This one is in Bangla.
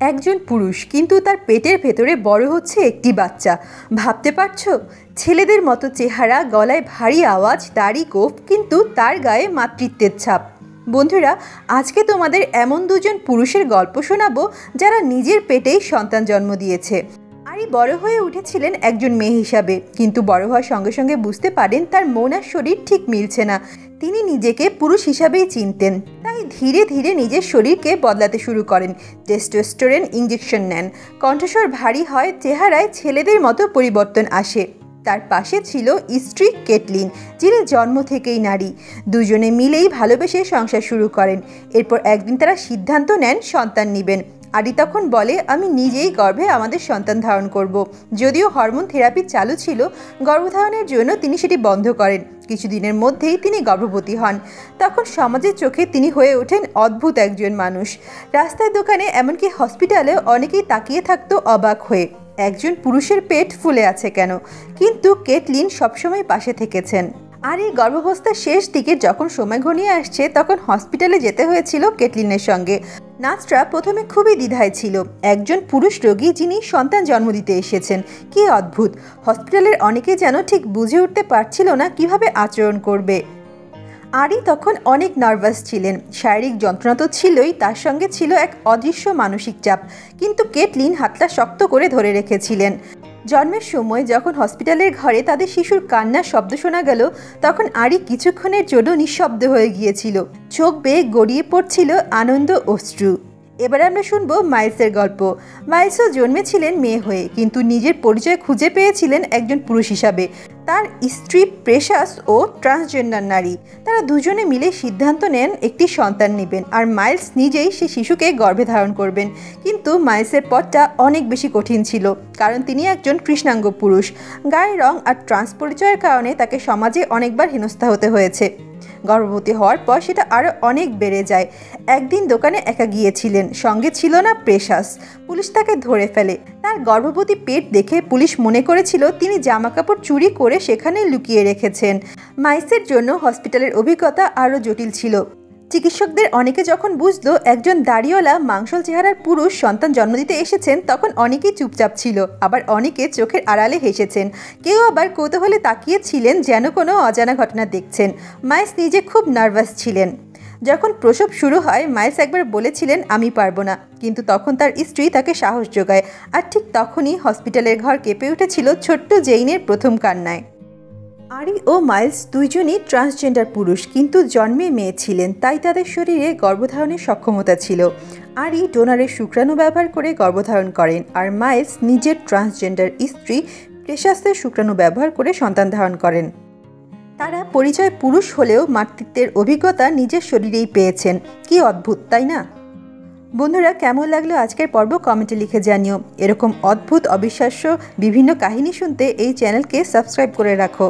একজন পুরুষ কিন্তু তার পেটের ভেতরে বড় হচ্ছে একটি বাচ্চা। ভাবতে পারছো? ছেলেদের মতো চেহারা, গলায় ভারী আওয়াজ, দাড়ি গোঁফ, কিন্তু তার গায়ে মাতৃত্বের ছাপ। বন্ধুরা, আজকে তোমাদের এমন দুজন পুরুষের গল্প শোনাবো যারা নিজের পেটেই সন্তান জন্ম দিয়েছে। আরি বড় হয়ে উঠেছিলেন একজন মেয়ে হিসাবে, কিন্তু বড় হওয়ার সঙ্গে সঙ্গে বুঝতে পারেন তার মন আর শরীর ঠিক মিলছে না। তিনি নিজেকে পুরুষ হিসাবেই চিনতেন, তাই ধীরে ধীরে নিজের শরীরকে বদলাতে শুরু করেন। টেস্টোস্টেরন ইঞ্জেকশন নেন, কণ্ঠস্বর ভারী হয়, চেহারায় ছেলেদের মতো পরিবর্তন আসে। তার পাশে ছিল স্ত্রী কেটলিন, যিনি জন্ম থেকেই নারী। দুজনে মিলেই ভালোবেসে সংসার শুরু করেন। এরপর একদিন তারা সিদ্ধান্ত নেন সন্তান নেবেন। আরি তখন বলে, আমি নিজেই গর্ভে আমাদের সন্তান ধারণ করব। যদিও হরমোন থেরাপি চালু ছিল, গর্ভধারণের জন্য তিনি সেটি বন্ধ করেন। কিছুদিনের মধ্যেই তিনি গর্ভবতী হন। তখন সমাজের চোখে তিনি হয়ে ওঠেন অদ্ভুত একজন মানুষ। রাস্তায়, দোকানে, এমনকি হসপিটালে অনেকেই তাকিয়ে থাকতো অবাক হয়ে, একজন পুরুষের পেট ফুলে আছে কেন? কিন্তু কেটলিন সবসময় পাশে থেকেছেন। আর এই গর্ভাবস্থার শেষ দিকে যখন সময় ঘনিয়ে আসছে, তখন হসপিটালে যেতে হয়েছিল কেটলিনের সঙ্গে। নার্সরা প্রথমে খুবই দ্বিধায় ছিল। একজন পুরুষ রোগী যিনি সন্তান জন্ম দিতে এসেছেন, কি অদ্ভুত! হসপিটালের অনেকে যেন ঠিক বুঝে উঠতে পারছিল না কিভাবে আচরণ করবে। আরি তখন অনেক নার্ভাস ছিলেন। শারীরিক যন্ত্রণা তো ছিলই, তার সঙ্গে ছিল এক অদৃশ্য মানসিক চাপ। কিন্তু কেটলিন হাতটা শক্ত করে ধরে রেখেছিলেন। জন্মের সময় যখন হসপিটালের ঘরে তাদের শিশুর কান্নার শব্দ শোনা গেল, তখন আরি কিছুক্ষণের জন্য নিঃশব্দ হয়ে গিয়েছিল। চোখ বেয়ে গড়িয়ে পড়ছিল আনন্দ অশ্রু। এবার আমরা শুনবো মাইলসের গল্প। মাইলসও জন্মেছিলেন মেয়ে হয়ে, কিন্তু নিজের পরিচয় খুঁজে পেয়েছিলেন একজন পুরুষ হিসাবে। তার স্ত্রী প্রেশাস ও ট্রান্সজেন্ডার নারী। তারা দুজনে মিলে সিদ্ধান্ত নেন একটি সন্তান নেবেন, আর মাইলস নিজেই সেই শিশুকে গর্ভে ধারণ করবেন। কিন্তু মাইলসের পথটা অনেক বেশি কঠিন ছিল, কারণ তিনি একজন কৃষ্ণাঙ্গ পুরুষ। গায়ের রং আর ট্রান্স পরিচয়ের কারণে তাকে সমাজে অনেকবার হেনস্থা হতে হয়েছে। গর্ভবতী হওয়ার পর সেটা আরও অনেক বেড়ে যায়। একদিন দোকানে একা গিয়েছিলেন, সঙ্গে ছিল না প্রেশাস। পুলিশ তাকে ধরে ফেলে। তার গর্ভবতী পেট দেখে পুলিশ মনে করেছিল তিনি জামাকাপড় চুরি করে সেখানে লুকিয়ে রেখেছেন। মাইলসের জন্য হসপিটালের অভিজ্ঞতা আরও জটিল ছিল। চিকিৎসকদের অনেকে যখন বুঝলো একজন দাড়িওয়ালা মাংসল চেহারার পুরুষ সন্তান জন্ম দিতে এসেছেন, তখন অনেকেই চুপচাপ ছিল, আবার অনেকে চোখের আড়ালে হেসেছেন। কেউ আবার কৌতূহলে তাকিয়েছিলেন, যেন কোনো অজানা ঘটনা দেখছেন। মাইলস নিজে খুব নার্ভাস ছিলেন। যখন প্রসব শুরু হয়, মাইলস একবার বলেছিলেন, আমি পারবো না, কিন্তু তখন তার স্ত্রী তাকে সাহস যোগায়। আর ঠিক তখনই হসপিটালের ঘর কেঁপে উঠেছিল ছোট্ট জেইনের প্রথম কান্নায়। আরি ও মাইলস দুইজনই ট্রান্সজেন্ডার পুরুষ, কিন্তু জন্মে মেয়ে ছিলেন, তাই তাদের শরীরে গর্ভধারণের সক্ষমতা ছিল। আরি ডোনারের শুক্রাণু ব্যবহার করে গর্ভধারণ করেন, আর মাইলস নিজের ট্রান্সজেন্ডার স্ত্রী প্রেশাসের শুক্রাণু ব্যবহার করে সন্তান ধারণ করেন। তারা পরিচয় পুরুষ হলেও মাতৃত্বের অভিজ্ঞতা নিজের শরীরেই পেয়েছেন। কি অদ্ভুত, তাই না? বন্ধুরা, কেমন লাগলো আজকের পর্ব কমেন্টে লিখে জানিও। এরকম অদ্ভুত, অবিশ্বাস্য বিভিন্ন কাহিনী শুনতে এই চ্যানেলকে সাবস্ক্রাইব করে রাখো।